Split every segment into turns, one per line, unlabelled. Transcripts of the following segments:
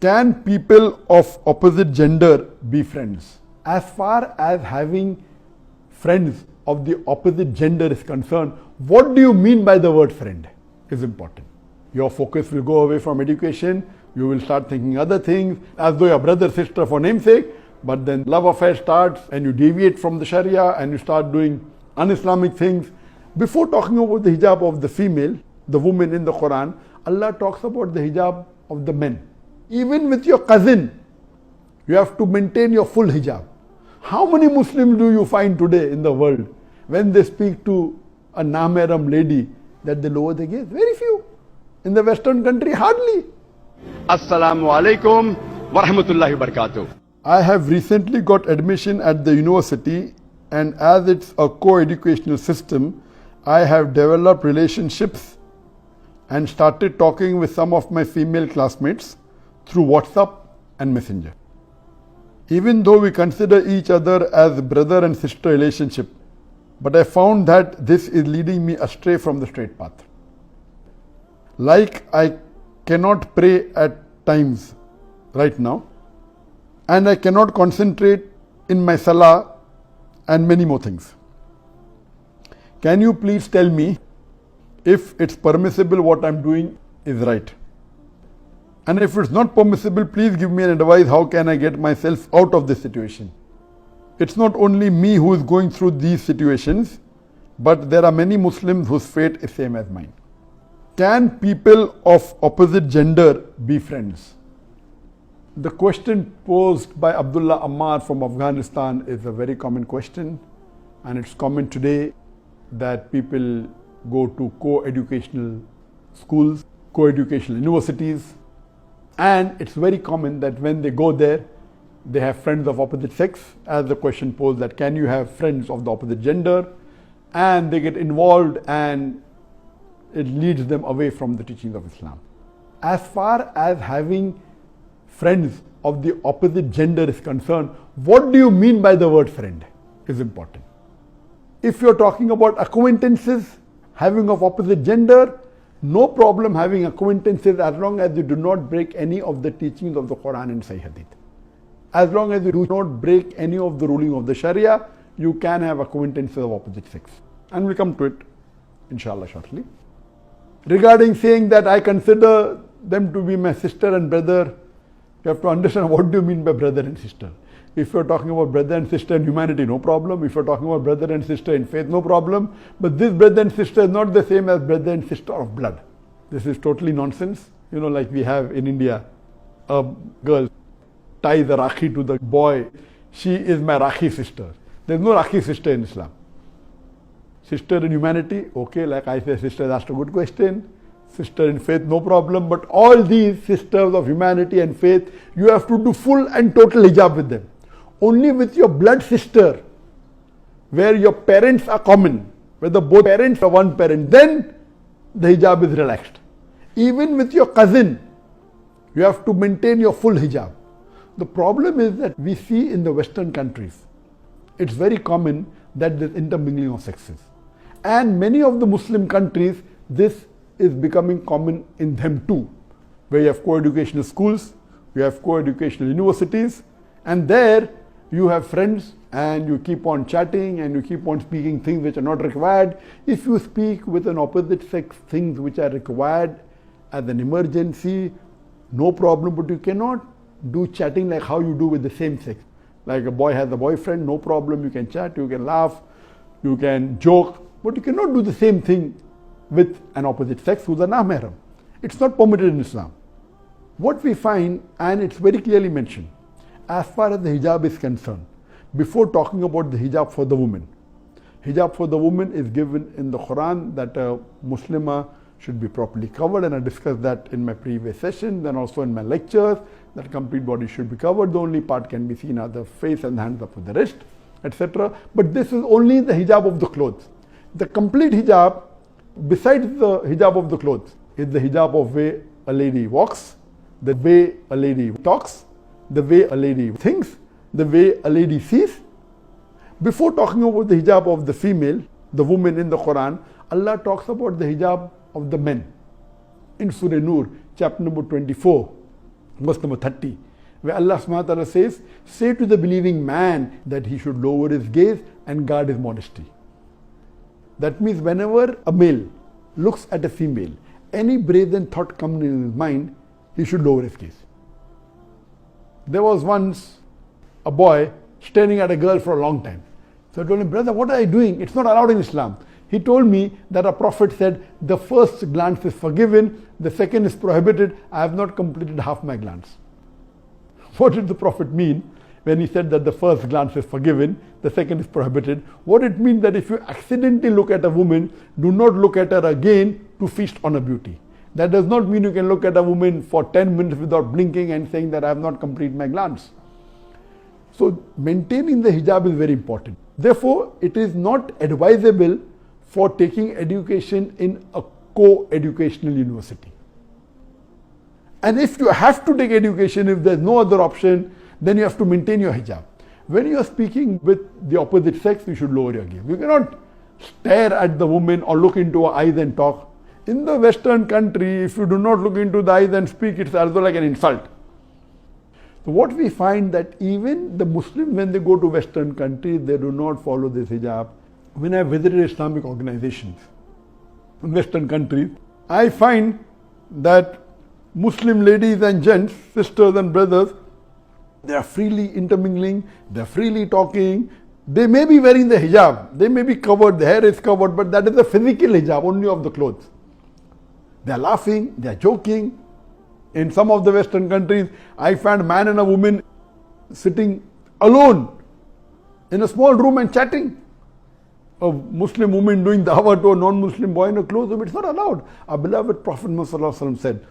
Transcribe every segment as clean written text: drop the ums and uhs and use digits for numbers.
Can people of opposite gender be friends? As far as having friends of the opposite gender is concerned, what do you mean by the word friend is important. Your focus will go away from education, you will start thinking other things, as though your brother, sister for namesake, but then love affair starts and you deviate from the Sharia and you start doing un-Islamic things. Before talking about the hijab of the female, the woman in the Quran, Allah talks about the hijab of the men. Even with your cousin, you have to maintain your full hijab. How many Muslims do you find today in the world when they speak to a namaram lady that they lower their gaze? Very few. In the Western country, hardly.
Assalamu alaikum wa rahmatullahi wa barakatuh.
I have recently got admission at the university, and as it's a co-educational system, I have developed relationships and started talking with some of my female classmates through WhatsApp and Messenger. Even though we consider each other as brother and sister relationship, but I found that this is leading me astray from the straight path. Like I cannot pray at times right now, and I cannot concentrate in my salah and many more things. Can you please tell me if it's permissible what I'm doing is right? And if it's not permissible, please give me an advice how can I get myself out of this situation. It's not only me who is going through these situations, but there are many Muslims whose fate is same as mine. Can people of opposite gender be friends? The question posed by Abdullah Ammar from Afghanistan is a very common question, and it's common today that people go to co-educational schools, co-educational universities, and it's very common that when they go there, they have friends of opposite sex, as the question posed that can you have friends of the opposite gender, and they get involved and it leads them away from the teachings of Islam. As far as having friends of the opposite gender is concerned, what do you mean by the word friend is important. If you're talking about acquaintances, having of opposite gender, no problem having acquaintances as long as you do not break any of the teachings of the Quran and Sahih Hadith. As long as you do not break any of the ruling of the Sharia, you can have acquaintances of opposite sex. And we'll come to it, inshallah, shortly. Regarding saying that I consider them to be my sister and brother, you have to understand what do you mean by brother and sister. If you're talking about brother and sister in humanity, no problem. If you're talking about brother and sister in faith, no problem. But this brother and sister is not the same as brother and sister of blood. This is totally nonsense. You know, like we have in India, a girl ties a rakhi to the boy. She is my rakhi sister. There's no rakhi sister in Islam. Sister in humanity, okay, like I say, sister asked a good question. Sister in faith, no problem. But all these sisters of humanity and faith, you have to do full and total hijab with them. Only with your blood sister, where your parents are common, whether both parents or one parent, then the hijab is relaxed. Even with your cousin, you have to maintain your full hijab. The problem is that we see in the Western countries, it's very common that there's intermingling of sexes. And many of the Muslim countries, this is becoming common in them too, where you have co-educational schools, you have co-educational universities, and there you have friends and you keep on chatting and you keep on speaking things which are not required. If you speak with an opposite sex things which are required as an emergency, no problem, but you cannot do chatting like how you do with the same sex. Like a boy has a boyfriend, no problem, you can chat, you can laugh, you can joke, but you cannot do the same thing with an opposite sex who's a namaram. It's not permitted in Islam. What we find, and it's very clearly mentioned, as far as the hijab is concerned, before talking about the hijab for the woman, hijab for the woman is given in the Quran that a Muslimah should be properly covered, and I discussed that in my previous session, then also in my lectures, that complete body should be covered. The only part can be seen are the face and the hands up for the wrist, etc. But this is only the hijab of the clothes. The complete hijab, besides the hijab of the clothes, is the hijab of way a lady walks, the way a lady talks, the way a lady thinks, the way a lady sees. Before talking about the hijab of the female, the woman in the Quran, Allah talks about the hijab of the men. In Surah Nur, chapter number 24, verse number 30, where Allah subhanahu wa ta'ala says, say to the believing man that he should lower his gaze and guard his modesty. That means whenever a male looks at a female, any brazen thought comes in his mind, he should lower his gaze. There was once a boy staring at a girl for a long time. So I told him, brother, what are you doing? It's not allowed in Islam. He told me that a prophet said, the first glance is forgiven, the second is prohibited. I have not completed half my glance. What did the prophet mean when he said that the first glance is forgiven, the second is prohibited? What it means that if you accidentally look at a woman, do not look at her again to feast on her beauty. That does not mean you can look at a woman for 10 minutes without blinking and saying that I have not completed my glance. So maintaining the hijab is very important. Therefore, it is not advisable for taking education in a co-educational university. And if you have to take education, if there's no other option, then you have to maintain your hijab. When you are speaking with the opposite sex, you should lower your gaze. You cannot stare at the woman or look into her eyes and talk. In the Western country, if you do not look into the eyes and speak, it's also like an insult. So what we find that even the Muslims, when they go to Western countries, they do not follow this hijab. When I visited Islamic organizations in Western countries, I find that Muslim ladies and gents, sisters and brothers, they are freely intermingling, they are freely talking. They may be wearing the hijab, they may be covered, the hair is covered, but that is the physical hijab, only of the clothes. They are laughing, they are joking. In some of the Western countries, I found a man and a woman sitting alone in a small room and chatting. A Muslim woman doing dawah to a non-Muslim boy in a closed room, it's not allowed. Our beloved Prophet Muhammad said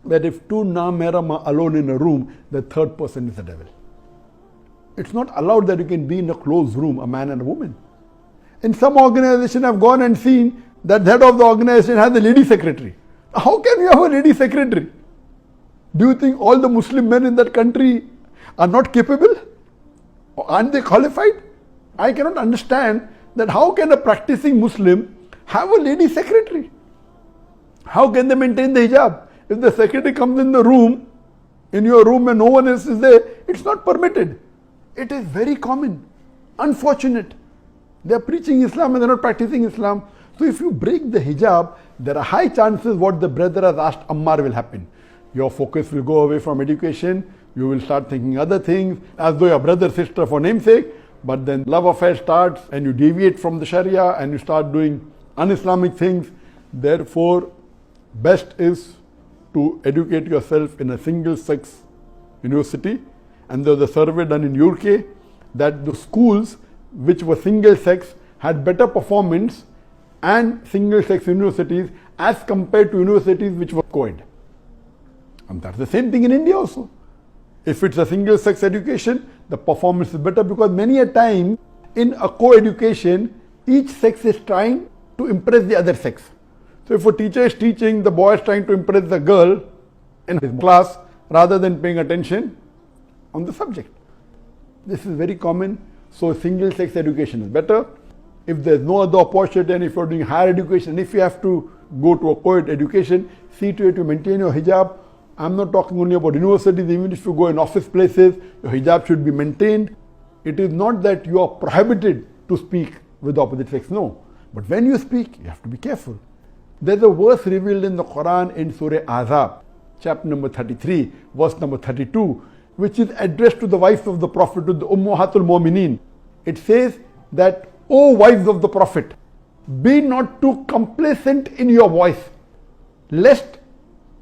that if two na-mahram are alone in a room, the third person is the devil. It's not allowed that you can be in a closed room, a man and a woman. In some organization, I've gone and seen that the head of the organization has a lady secretary. How can you have a lady secretary? Do you think all the Muslim men in that country are not capable? Or aren't they qualified? I cannot understand that how can a practicing Muslim have a lady secretary? How can they maintain the hijab? If the secretary comes in the room, in your room and no one else is there, it's not permitted. It is very common. Unfortunate. They are preaching Islam and they are not practicing Islam. So if you break the hijab, there are high chances what the brother has asked Ammar will happen. Your focus will go away from education. You will start thinking other things as though your brother, sister for namesake. But then love affair starts and you deviate from the Sharia and you start doing un-Islamic things. Therefore, best is to educate yourself in a single-sex university. And there was a survey done in UK that the schools which were single-sex had better performance and single-sex universities as compared to universities which were co-ed. And that's the same thing in India also. If it's a single-sex education, the performance is better because many a time in a co-education, each sex is trying to impress the other sex. So if a teacher is teaching, the boy is trying to impress the girl in his class rather than paying attention on the subject. This is very common. So single-sex education is better. If there's no other opportunity and if you're doing higher education, if you have to go to a co-ed education, see to it to maintain your hijab. I'm not talking only about universities, even if you go in office places, your hijab should be maintained. It is not that you are prohibited to speak with the opposite sex, no. But when you speak, you have to be careful. There's a verse revealed in the Quran in Surah Ahzab, chapter number 33, verse number 32, which is addressed to the wives of the Prophet, to the Ummahatul Mu'mineen. It says that, O wives of the Prophet, be not too complacent in your voice, lest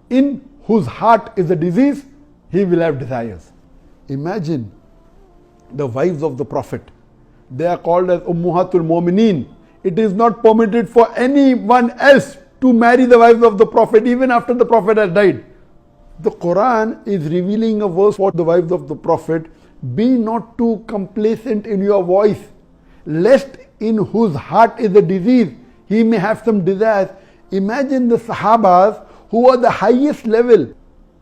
in whose heart is a disease, he will have desires. Imagine the wives of the Prophet. They are called as Ummahatul Mu'mineen. It is not permitted for anyone else to marry the wives of the Prophet even after the Prophet has died. The Quran is revealing a verse for the wives of the Prophet. Be not too complacent in your voice, lest in whose heart is a disease, he may have some desires. Imagine the Sahabas who are the highest level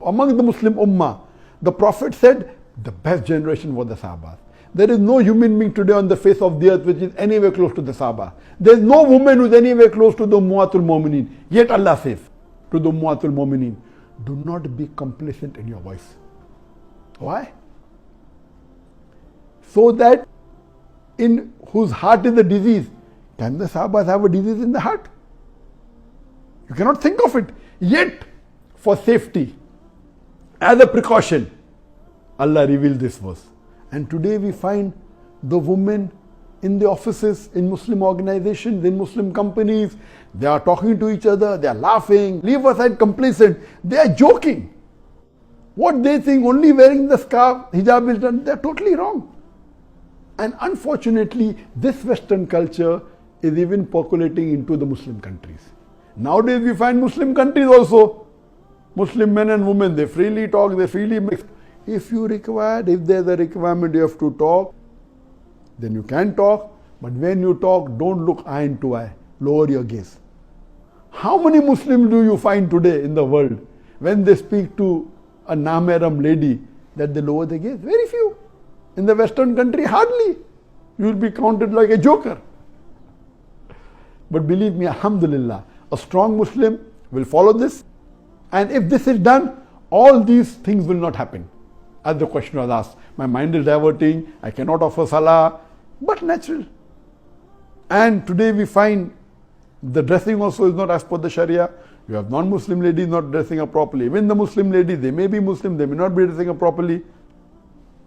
among the Muslim Ummah. The Prophet said the best generation was the Sahabas. There is no human being today on the face of the earth which is anywhere close to the Sahaba. There is no woman who is anywhere close to the Ummahatul Mu'mineen. Yet Allah says to the Ummahatul Mu'mineen, do not be complacent in your voice. Why? So that in whose heart is the disease, can the Sahabas have a disease in the heart? You cannot think of it. Yet, for safety, as a precaution, Allah revealed this verse. And today we find the women in the offices, in Muslim organizations, in Muslim companies, they are talking to each other, they are laughing, leave aside complacent, they are joking. What they think only wearing the scarf, hijab is done, they are totally wrong. And unfortunately, this Western culture is even percolating into the Muslim countries. Nowadays we find Muslim countries also, Muslim men and women, they freely talk, they freely mix. If you require, if there's a requirement you have to talk, then you can talk. But when you talk, don't look eye into eye. Lower your gaze. How many Muslims do you find today in the world when they speak to a namaram lady that they lower their gaze? Very few. In the Western country, hardly. You will be counted like a joker. But believe me, alhamdulillah, a strong Muslim will follow this. And if this is done, all these things will not happen. As the question was asked, my mind is diverting, I cannot offer salah, but natural. And today we find the dressing also is not as per the Sharia. You have non-Muslim ladies not dressing up properly. Even the Muslim ladies, they may be Muslim, they may not be dressing up properly.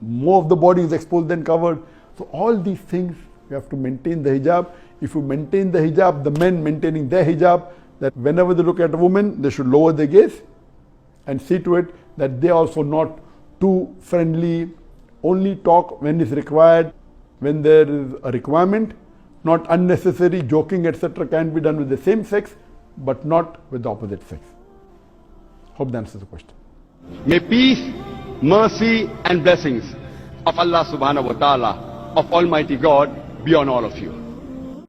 More of the body is exposed than covered. So all these things, you have to maintain the hijab. If you maintain the hijab, the men maintaining their hijab, that whenever they look at a woman, they should lower their gaze and see to it that they are also not too friendly, only talk when is required, when there is a requirement. Not unnecessary joking, etc. can be done with the same sex, but not with the opposite sex. Hope that answers the question.
May peace, mercy and blessings of Allah subhanahu wa ta'ala, of Almighty God be on all of you.